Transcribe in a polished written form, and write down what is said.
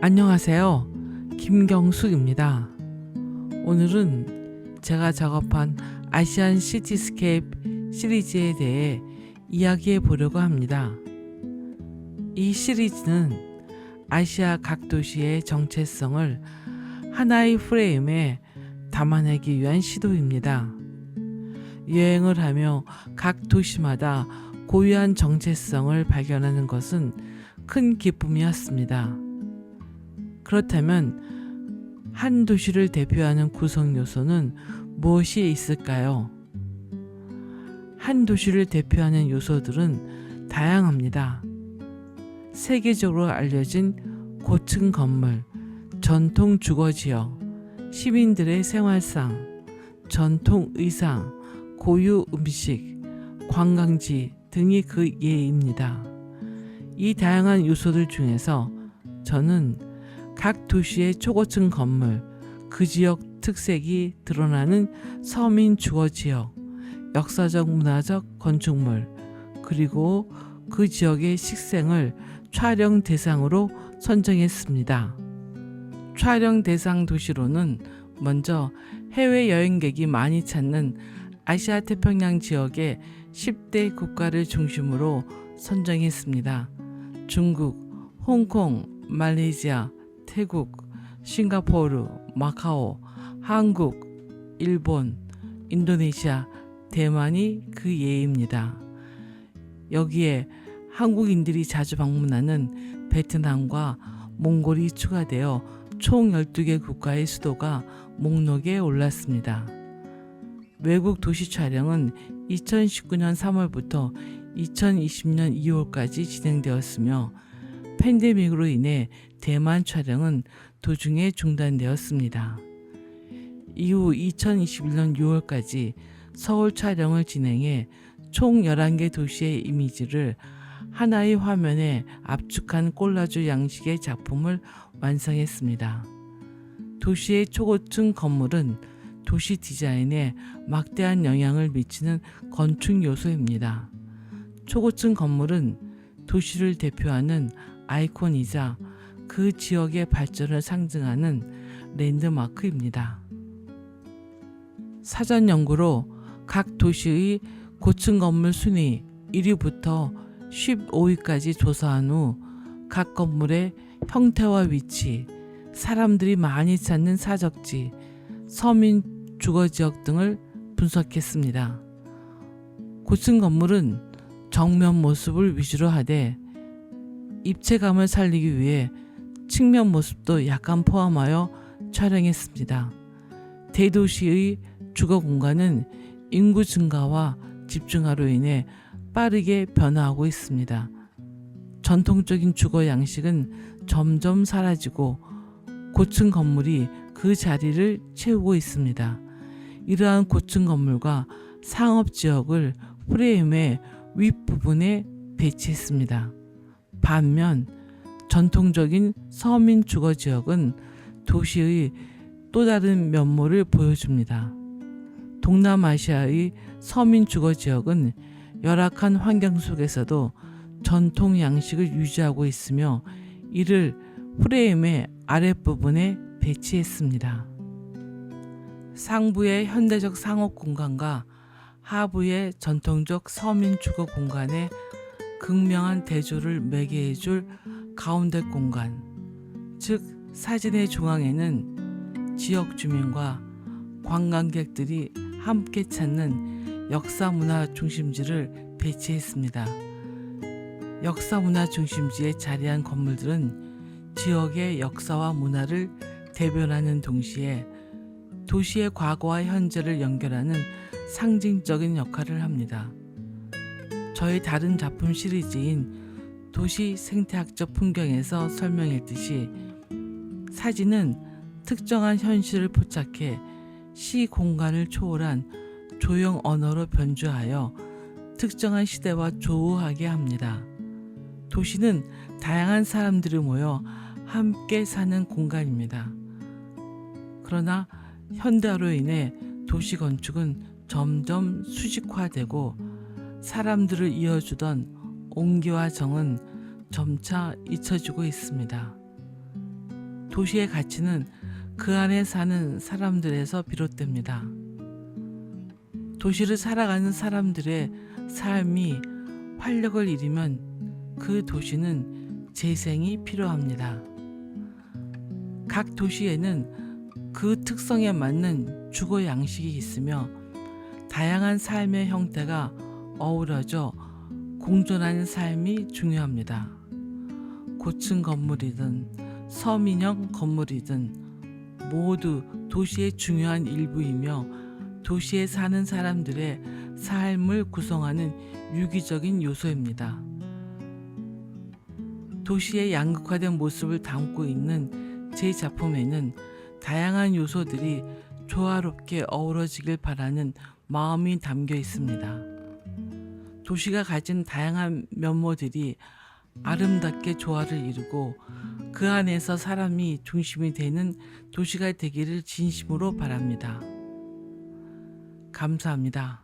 안녕하세요. 김경숙입니다. 오늘은 제가 작업한 아시안 시티스케이프 시리즈에 대해 이야기해 보려고 합니다. 이 시리즈는 아시아 각 도시의 정체성을 하나의 프레임에 담아내기 위한 시도입니다. 여행을 하며 각 도시마다 고유한 정체성을 발견하는 것은 큰 기쁨이었습니다. 그렇다면 한 도시를 대표하는 구성 요소는 무엇이 있을까요? 한 도시를 대표하는 요소들은 다양합니다. 세계적으로 알려진 고층 건물, 전통 주거지역, 시민들의 생활상, 전통 의상, 고유 음식, 관광지 등이 그 예입니다. 이 다양한 요소들 중에서 저는 각 도시의 초고층 건물, 그 지역 특색이 드러나는 서민 주거지역, 역사적 문화적 건축물, 그리고 그 지역의 식생을 촬영 대상으로 선정했습니다. 촬영 대상 도시로는 먼저 해외 여행객이 많이 찾는 아시아 태평양 지역의 10대 국가를 중심으로 선정했습니다. 중국, 홍콩, 말레이시아, 태국, 싱가포르, 마카오, 한국, 일본, 인도네시아, 대만이 그 예입니다. 여기에 한국인들이 자주 방문하는 베트남과 몽골이 추가되어 총 12개 국가의 수도가 목록에 올랐습니다. 외국 도시 촬영은 2019년 3월부터 2020년 2월까지 진행되었으며 팬데믹으로 인해 대만 촬영은 도중에 중단되었습니다. 이후 2021년 6월까지 서울 촬영을 진행해 총 11개 도시의 이미지를 하나의 화면에 압축한 콜라주 양식의 작품을 완성했습니다. 도시의 초고층 건물은 도시 디자인에 막대한 영향을 미치는 건축 요소입니다. 초고층 건물은 도시를 대표하는 아이콘이자 그 지역의 발전을 상징하는 랜드마크입니다. 사전 연구로 각 도시의 고층 건물 순위 1위부터 15위까지 조사한 후 각 건물의 형태와 위치, 사람들이 많이 찾는 사적지, 서민 주거지역 등을 분석했습니다. 고층 건물은 정면 모습을 위주로 하되 입체감을 살리기 위해 측면 모습도 약간 포함하여 촬영했습니다. 대도시의 주거 공간은 인구 증가와 집중화로 인해 빠르게 변화하고 있습니다. 전통적인 주거 양식은 점점 사라지고 고층 건물이 그 자리를 채우고 있습니다. 이러한 고층 건물과 상업 지역을 프레임의 윗부분에 배치했습니다. 반면 전통적인 서민 주거 지역은 도시의 또 다른 면모를 보여줍니다. 동남아시아의 서민 주거 지역은 열악한 환경 속에서도 전통 양식을 유지하고 있으며 이를 프레임의 아랫부분에 배치했습니다. 상부의 현대적 상업 공간과 하부의 전통적 서민 주거 공간에 극명한 대조를 매개해줄 가운데 공간, 즉 사진의 중앙에는 지역 주민과 관광객들이 함께 찾는 역사문화 중심지를 배치했습니다. 역사문화 중심지에 자리한 건물들은 지역의 역사와 문화를 대변하는 동시에 도시의 과거와 현재를 연결하는 상징적인 역할을 합니다. 저의 다른 작품 시리즈인 도시 생태학적 풍경에서 설명했듯이 사진은 특정한 현실을 포착해 시 공간을 초월한 조형 언어로 변주하여 특정한 시대와 조우하게 합니다. 도시는 다양한 사람들이 모여 함께 사는 공간입니다. 그러나 현대화로 인해 도시 건축은 점점 수직화되고 사람들을 이어주던 온기와 정은 점차 잊혀지고 있습니다. 도시의 가치는 그 안에 사는 사람들에서 비롯됩니다. 도시를 살아가는 사람들의 삶이 활력을 잃으면 그 도시는 재생이 필요합니다. 각 도시에는 그 특성에 맞는 주거 양식이 있으며 다양한 삶의 형태가 어우러져 공존하는 삶이 중요합니다. 고층 건물이든 서민형 건물이든 모두 도시의 중요한 일부이며 도시에 사는 사람들의 삶을 구성하는 유기적인 요소입니다. 도시의 양극화된 모습을 담고 있는 제 작품에는 다양한 요소들이 조화롭게 어우러지길 바라는 마음이 담겨 있습니다. 도시가 가진 다양한 면모들이 아름답게 조화를 이루고 그 안에서 사람이 중심이 되는 도시가 되기를 진심으로 바랍니다. 감사합니다.